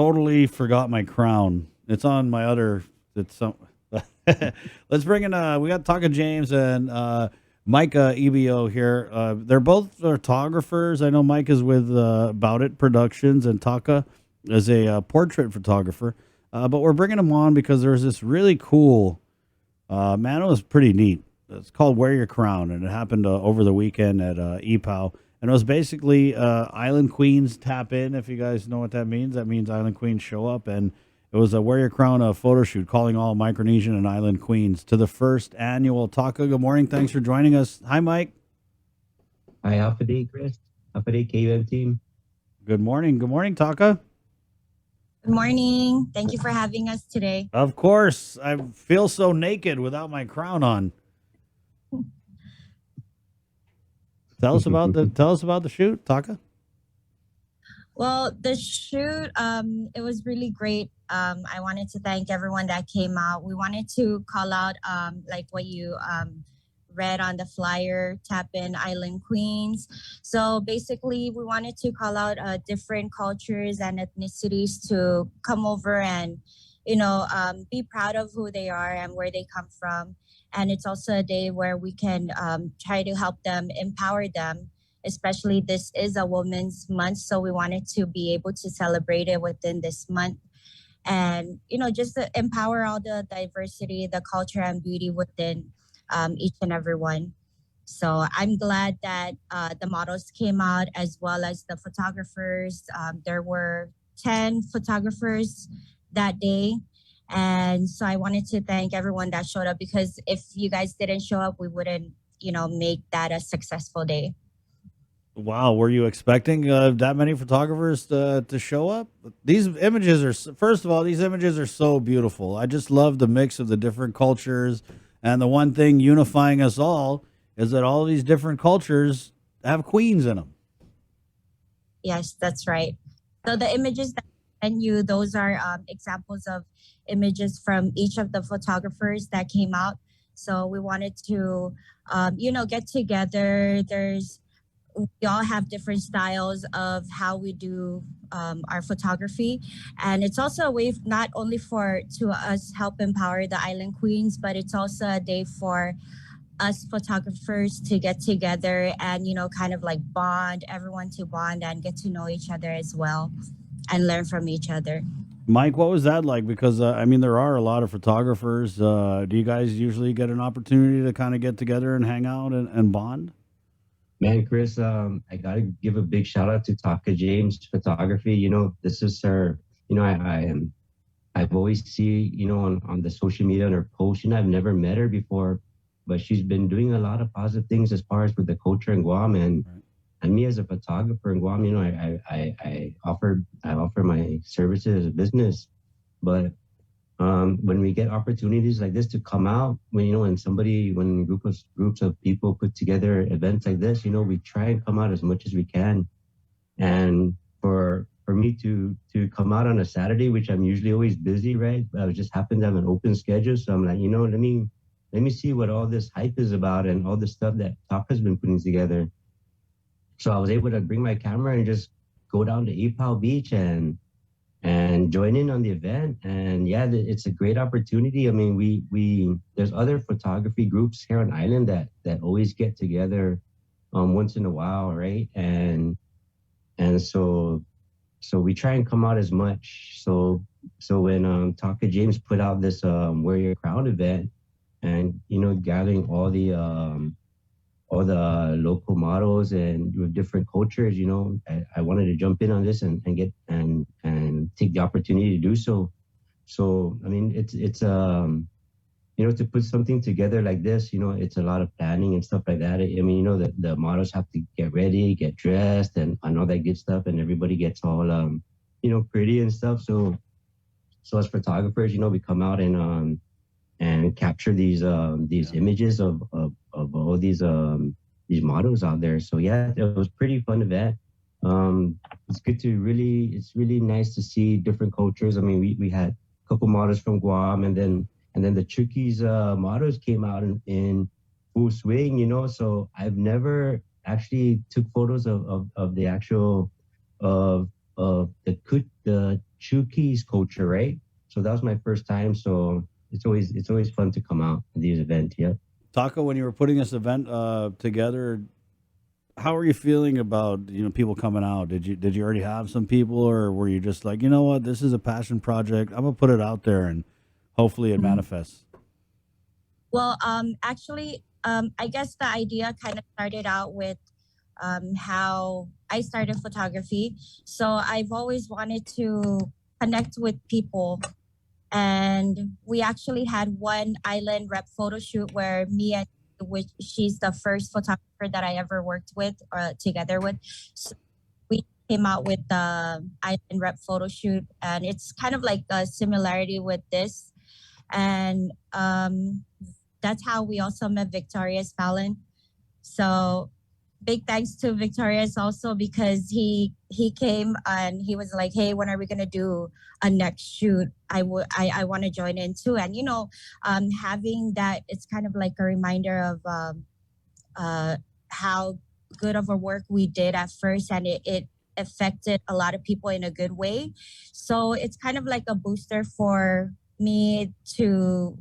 totally forgot my crown. It's on my other. It's some. Let's bring in. We got Taka James and Micah EBO here. They're both photographers. I know Mike is with About It Productions, and Taka is a portrait photographer. But we're bringing them on because there's this really cool. Man, it was pretty neat. It's called Wear Your Crown, and it happened over the weekend at EPOW. And it was basically Island Queens tap in. If you guys know what that means Island Queens show up. And it was a Wear Your Crown photo shoot calling all Micronesian and Island Queens to the first annual Taka. Good morning. Thanks for joining us. Hi, Mike. Hi, Alpha Day, Chris. Alpha Day KUM team. Good morning. Good morning, Taka. Good morning. Thank you for having us today. Of course. I feel so naked without my crown on. Tell us about the shoot, Taka. Well, the shoot, it was really great. I wanted to thank everyone that came out. We wanted to call out, like what you read on the flyer, Tap In Island Queens. So basically, we wanted to call out different cultures and ethnicities to come over and, be proud of who they are and where they come from. And it's also a day where we can try to help them, empower them. Especially this is a Women's Month, so we wanted to be able to celebrate it within this month, and just to empower all the diversity, the culture, and beauty within each and every one. So I'm glad that the models came out as well as the photographers. There were 10 photographers that day. And so I wanted to thank everyone that showed up, because if you guys didn't show up, we wouldn't, make that a successful day. Wow, were you expecting that many photographers to show up? These images are, first of all, these images are so beautiful. I just love the mix of the different cultures. And the one thing unifying us all is that all these different cultures have queens in them. Yes, that's right. So the images that I sent you, those are examples of images from each of the photographers that came out. So we wanted to, get together. We all have different styles of how we do our photography, and it's also a way not only for to us help empower the Island Queens, but it's also a day for us photographers to get together and kind of like bond, everyone to bond and get to know each other as well and learn from each other. Mike, what was that like? Because I mean, there are a lot of photographers. Do you guys usually get an opportunity to kind of get together and hang out and bond? Man, Chris, I gotta give a big shout out to Taka James Photography. This is her. I've always see on the social media on her post. I've never met her before, but she's been doing a lot of positive things as far as with the culture in Guam, and Right. and me as a photographer in Guam. I offer my services as a business, but when we get opportunities like this to come out, when groups of people put together events like this, we try and come out as much as we can. And for me to come out on a Saturday, which I'm usually always busy, right? I just happen to have an open schedule, so I'm like, let me see what all this hype is about and all the stuff that Taka's been putting together. So I was able to bring my camera and just go down to Epal Beach and join in on the event. And yeah, it's a great opportunity. I mean, we there's other photography groups here on island that always get together once in a while, right? And so we try and come out as much. So when Taka James put out this Wear Your Crown event, and gathering all the local models and with different cultures, I wanted to jump in on this and get and take the opportunity to do so. So I mean, it's to put something together like this, it's a lot of planning and stuff like that. I mean, the models have to get ready, get dressed, and all that good stuff, and everybody gets all pretty and stuff. So as photographers, we come out and capture these Yeah. images of all these models out there. So yeah, it was pretty fun event. It's really nice to see different cultures. I mean, we had a couple models from Guam, and then the Chuukese models came out in full swing. So I've never actually took photos of the actual of the Chukis culture, right? So that was my first time. So it's always fun to come out to these events. Yeah. Taco, when you were putting this event together, how are you feeling about people coming out? Did you already have some people, or were you just like, you know what, this is a passion project, I'm gonna put it out there and hopefully it manifests? Well, actually, I guess the idea kind of started out with how I started photography. So I've always wanted to connect with people. And we actually had one island rep photo shoot where me and which she's the first photographer that I ever worked with or together with. So we came out with the island rep photo shoot, and it's kind of like a similarity with this. And that's how we also met Victorious Fallon. So big thanks to Victorious also because he came and he was like, "Hey, when are we gonna do a next shoot? I want to join in too." And having that, it's kind of like a reminder of how good of a work we did at first, and it affected a lot of people in a good way. So it's kind of like a booster for me to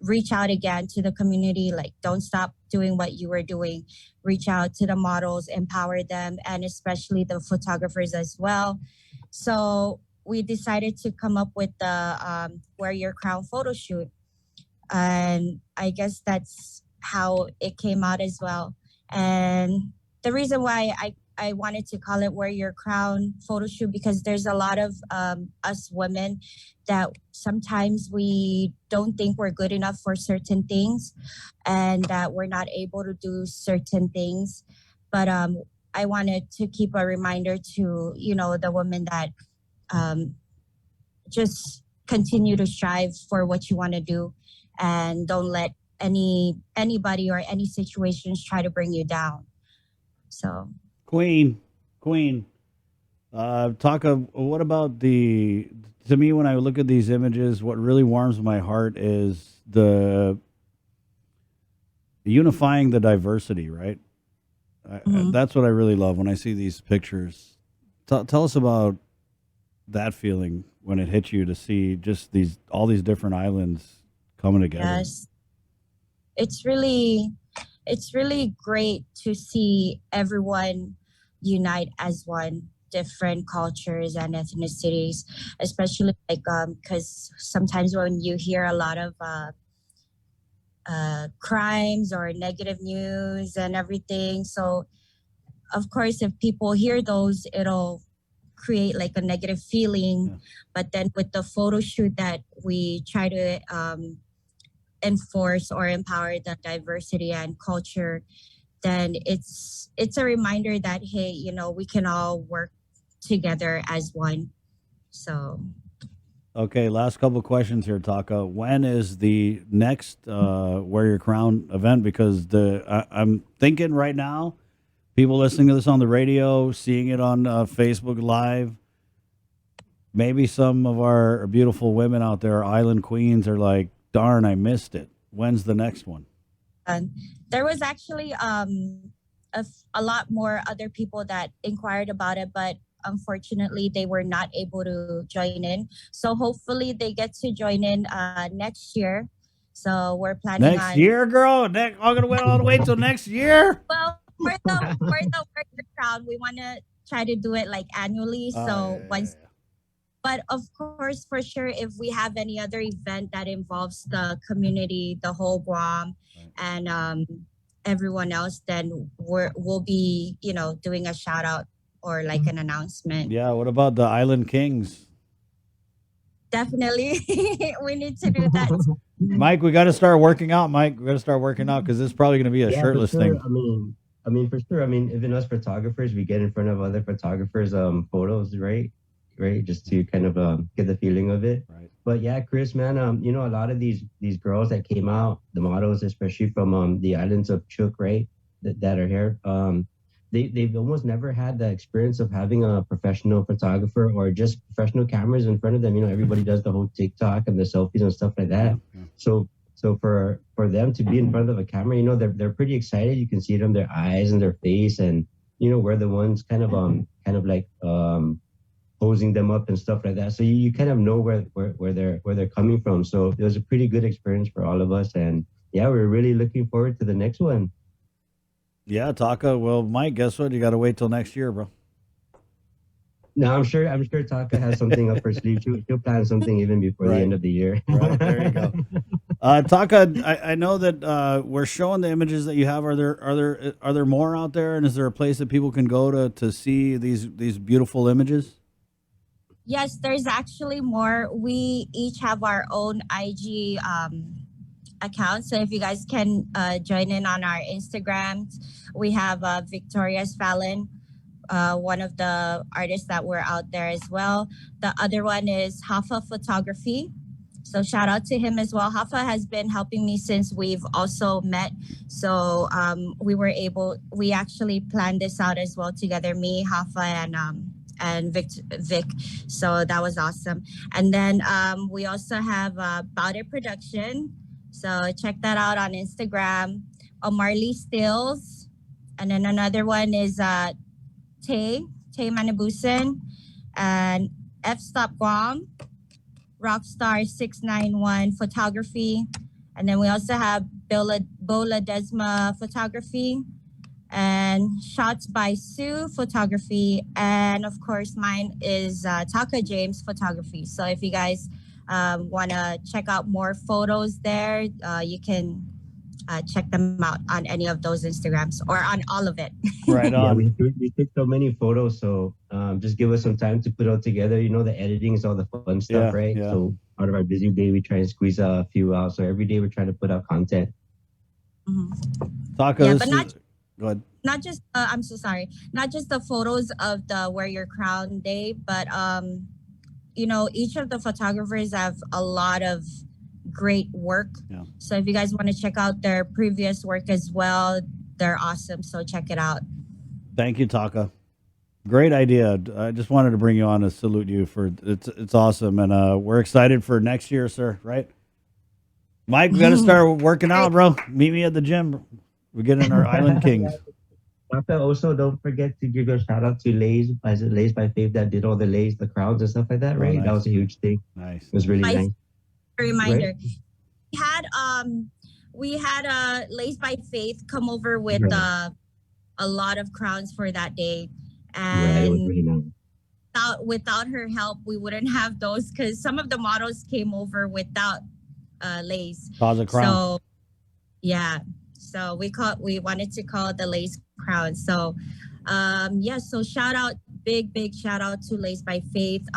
reach out again to the community. Like, don't stop doing what you were doing. Reach out to the models, empower them, and especially the photographers as well. So we decided to come up with the Wear Your Crown photo shoot. And I guess that's how it came out as well. And the reason why I wanted to call it Wear Your Crown photo shoot because there's a lot of us women that sometimes we don't think we're good enough for certain things and that we're not able to do certain things. But I wanted to keep a reminder to, the women that just continue to strive for what you want to do and don't let anybody or any situations try to bring you down. So Queen, talk of what about to me, when I look at these images, what really warms my heart is the unifying the diversity, right? That's what I really love when I see these pictures. Tell us about that feeling when it hits you to see just all these different islands coming together. yes, it's really great to see everyone unite as one, different cultures and ethnicities, especially like because sometimes when you hear a lot of crimes or negative news and everything, so of course if people hear those, it'll create like a negative feeling. Yeah. But then with the photo shoot that we try to enforce or empower the diversity and culture, then it's a reminder that hey, we can all work together as one. So Okay, last couple of questions here, Taka. When is the next Wear Your Crown event? Because I'm thinking right now, people listening to this on the radio, seeing it on Facebook Live, maybe some of our beautiful women out there, island queens, are like, darn, I missed it. When's the next one? there was actually a lot more other people that inquired about it, but unfortunately they were not able to join in. So hopefully they get to join in next year. So we're planning Next on year, girl? I'm going to wait all the way till next year? well for the worker crowd, we want to try to do it like annually. Oh, So yeah, once, yeah. but of course, for sure, if we have any other event that involves the community, the whole Guam, Right. and everyone else, then we'll be, doing a shout out or like an announcement. Yeah, what about the Island Kings? Definitely, we need to do that. Mike, we got to start working out, Mike. We got to start working out because this is probably going to be a Yeah, for shirtless sure. thing. I mean, for sure. I mean, even us photographers, we get in front of other photographers' photos, right? Right, just to kind of get the feeling of it. Right. But yeah, Chris, man, a lot of these girls that came out, the models, especially from the islands of Chuuk, right, that are here, they've almost never had the experience of having a professional photographer or just professional cameras in front of them. Everybody does the whole TikTok and the selfies and stuff like that. Yeah. So for them to be in front of a camera, they're pretty excited. You can see it on their eyes and their face, and we're the ones kind of like posing them up and stuff like that. So you kind of know where they're coming from. So it was a pretty good experience for all of us, and yeah, we're really looking forward to the next one. Yeah, Taka. Well, Mike, guess what? You got to wait till next year, bro. No, I'm sure Taka has something up her sleeve. She'll plan something even before the Right. end of the year. Right, there you go. Taka, I know that we're showing the images that you have. Are there more out there, and is there a place that people can go to see these beautiful images? Yes, there's actually more. We each have our own IG account. So if you guys can join in on our Instagrams, we have Victoria's Fallon, one of the artists that were out there as well. The other one is Hafa Photography. So shout out to him as well. Hafa has been helping me since we've also met. So we actually planned this out as well together, me, Hafa, and Vic. So that was awesome. And then we also have Bout It Production. So check that out on Instagram. Marley Stills. And then another one is Tay Manabusen, and F Stop Guam, Rockstar 691 Photography. And then we also have Bola Desma Photography, and Shots by Sue Photography. And of course, mine is Taka James Photography. So if you guys want to check out more photos there, you can check them out on any of those Instagrams or on all of it. Right Yeah, on. we took so many photos, so just give us some time to put it all together. You know, the editing is all the fun stuff, Yeah, right? yeah. So out of our busy day, we try and squeeze a few out. So every day we're trying to put out content. Mhm. Taka, Yeah, this but is, go ahead. not just I'm so sorry, not just the photos of the Wear Your Crown Day, but each of the photographers have a lot of great work. Yeah. So if you guys want to check out their previous work as well, they're awesome. So check it out. Thank you, Taka. Great idea. I just wanted to bring you on to salute you for it's awesome, and we're excited for next year, sir. Right, Mike? We got to start working out, bro. Meet me at the gym. We're getting our Island Kings. Taka, also don't forget to give a shout out to Lays by Faith that did all the crowds and stuff like that, Oh, right? nice. That was a huge thing. Nice. It was really Nice. nice. Reminder. We had Lace by Faith come over with Right. a lot of crowns for that day, Right, it was and really nice. without her help, we wouldn't have those because some of the models came over without Lace. Cause a crown. So yeah, so we wanted to call it the Lace Crown. So so big shout out to Lace by Faith.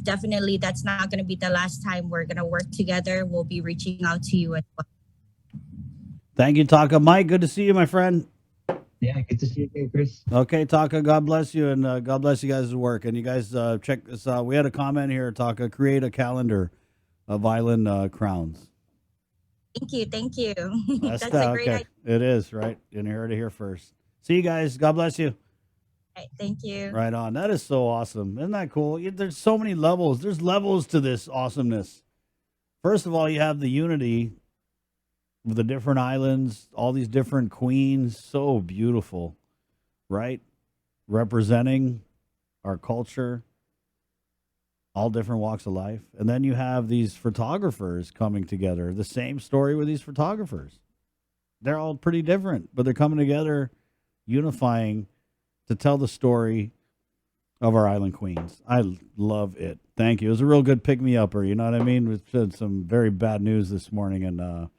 Definitely that's not going to be the last time we're going to work together. We'll be reaching out to you as well. Thank you, Taka. Mike, good to see you, my friend. Yeah, good to see you again, Chris. Okay, Taka, God bless you, and God bless you guys' work. And you guys check this out. We had a comment here, Taka, create a calendar of island crowns. Thank you. That's a great okay. idea. It is, right? You heard it here first. See you guys. God bless you. Right, thank you. Right on. That is so awesome. Isn't that cool? There's so many levels. There's levels to this awesomeness. First of all, you have the unity of the different islands, all these different queens. So beautiful, right? Representing our culture, all different walks of life. And then you have these photographers coming together. The same story with these photographers. They're all pretty different, but they're coming together, unifying to tell the story of our island queens. I love it. Thank you. It was a real good pick-me-upper. You know what I mean? We've had some very bad news this morning, and